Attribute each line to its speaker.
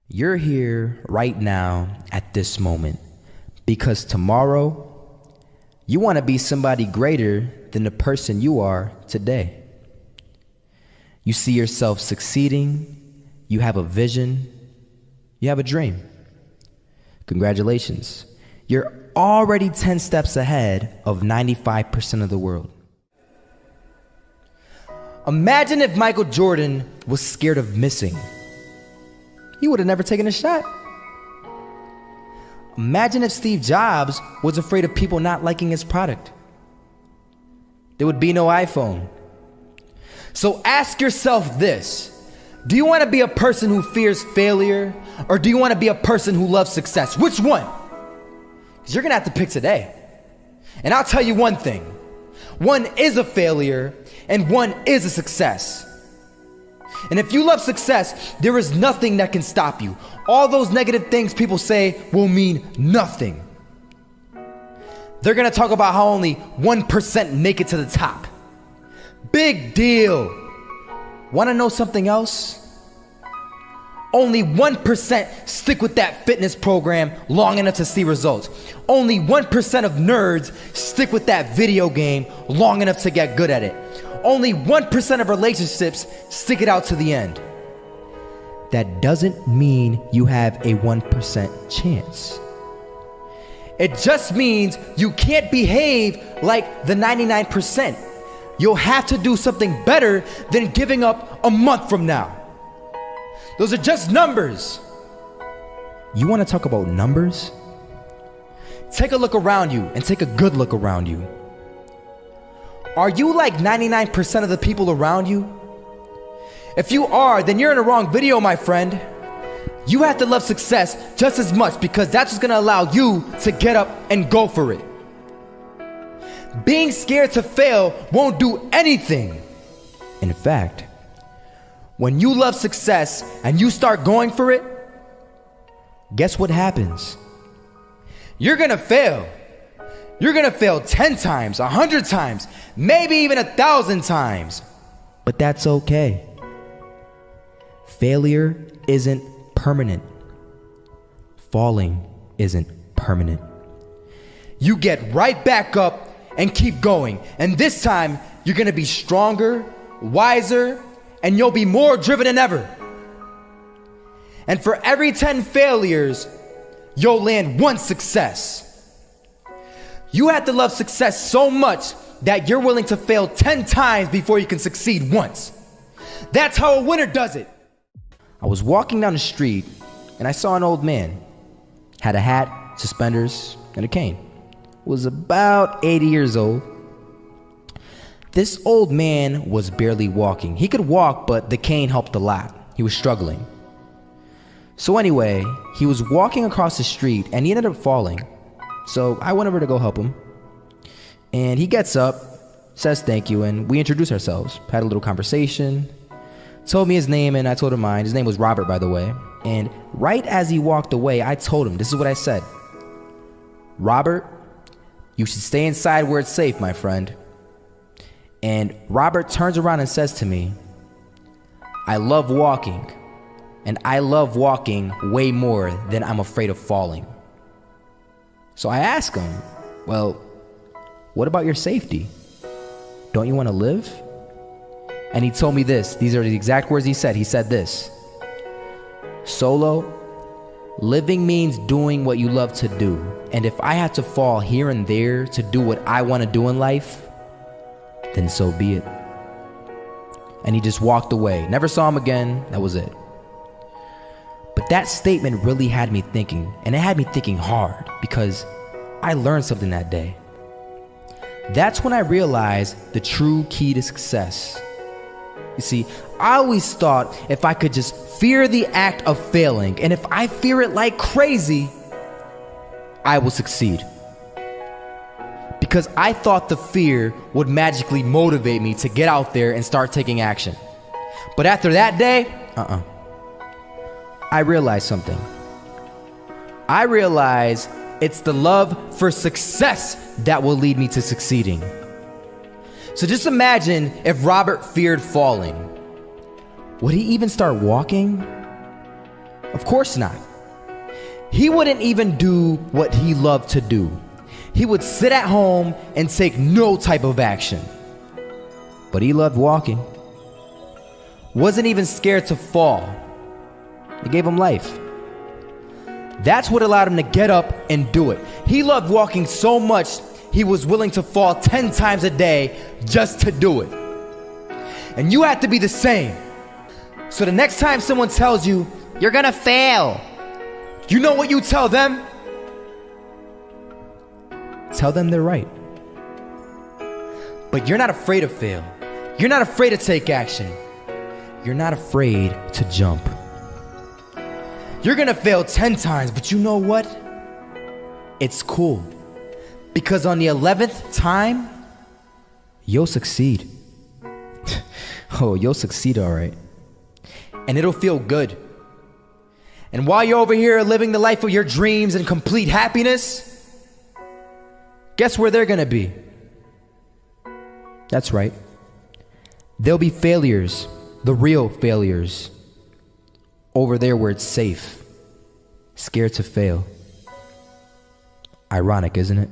Speaker 1: You're here right now at this moment because tomorrow you want to be somebody greater than the person you are today. You see yourself succeeding, you have a vision, you have a dream. Congratulations. You're already 10 steps ahead of 95% of the world. Imagine if Michael Jordan was scared of missing. He would have never taken a shot. Imagine if Steve Jobs was afraid of people not liking his product. There would be no iPhone. So ask yourself this: do you want to be a person who fears failure, or do you want to be a person who loves success? Which one? Because you're going to have to pick today. And I'll tell you one thing: one is a failure and one is a success. And if you love success, there is nothing that can stop you. All those negative things people say will mean nothing. They're gonna talk about how only 1% make it to the top. Big deal. Wanna know something else? Only 1% stick with that fitness program long enough to see results. Only 1% of nerds stick with that video game long enough to get good at it. Only 1% of relationships stick it out to the end. That doesn't mean you have a 1% chance. It just means you can't behave like the 99%. You'll have to do something better than giving up a month from now. Those are just numbers. You want to talk about numbers? Take a look around you and take a good look around you. Are you like 99% of the people around you? If you are, then you're in the wrong video, my friend. You have to love success just as much because that's what's gonna allow you to get up and go for it. Being scared to fail won't do anything. In fact, when you love success and you start going for it, guess what happens? You're gonna fail. You're gonna fail 10 times, 100 times, maybe even 1,000 times. But that's okay. Failure isn't permanent. Falling isn't permanent. You get right back up and keep going. And this time, you're gonna be stronger, wiser, and you'll be more driven than ever. And for every 10 failures, you'll land one success. You have to love success so much that you're willing to fail 10 times before you can succeed once. That's how a winner does it. I was walking down the street and I saw an old man. Had a hat, suspenders, and a cane. Was about 80 years old. This old man was barely walking. He could walk, but the cane helped a lot. He was struggling. So anyway, he was walking across the street and he ended up falling. So I went over to go help him. And he gets up, says thank you, and we introduced ourselves. Had a little conversation. Told me his name and I told him mine. His name was Robert, by the way. And right as he walked away, I told him, this is what I said: Robert, you should stay inside where it's safe, my friend. And Robert turns around and says to me, I love walking. And I love walking way more than I'm afraid of falling. So I asked him, well, what about your safety? Don't you want to live? And he told me this. These are the exact words he said. He said this: Solo, living means doing what you love to do. And if I have to fall here and there to do what I want to do in life, then so be it. And he just walked away. Never saw him again. That was it. But that statement really had me thinking, and it had me thinking hard because I learned something that day. That's when I realized the true key to success. You see, I always thought if I could just fear the act of failing, and if I fear it like crazy, I will succeed. Because I thought the fear would magically motivate me to get out there and start taking action. But after that day, I realized something. I realized it's the love for success that will lead me to succeeding. So just imagine if Robert feared falling. Would he even start walking? Of course not. He wouldn't even do what he loved to do. He would sit at home and take no type of action. But he loved walking. Wasn't even scared to fall. It gave him life. That's what allowed him to get up and do it. He loved walking so much, he was willing to fall 10 times a day just to do it. And you have to be the same. So the next time someone tells you, you're gonna fail, you know what you tell them? Tell them they're right. But you're not afraid to fail. You're not afraid to take action. You're not afraid to jump. You're gonna fail 10 times, but you know what? It's cool. Because on the 11th time, you'll succeed. Oh, you'll succeed all right. And it'll feel good. And while you're over here living the life of your dreams and complete happiness, guess where they're gonna be? That's right. They'll be failures, the real failures. Over there where it's safe, scared to fail. Ironic, isn't it?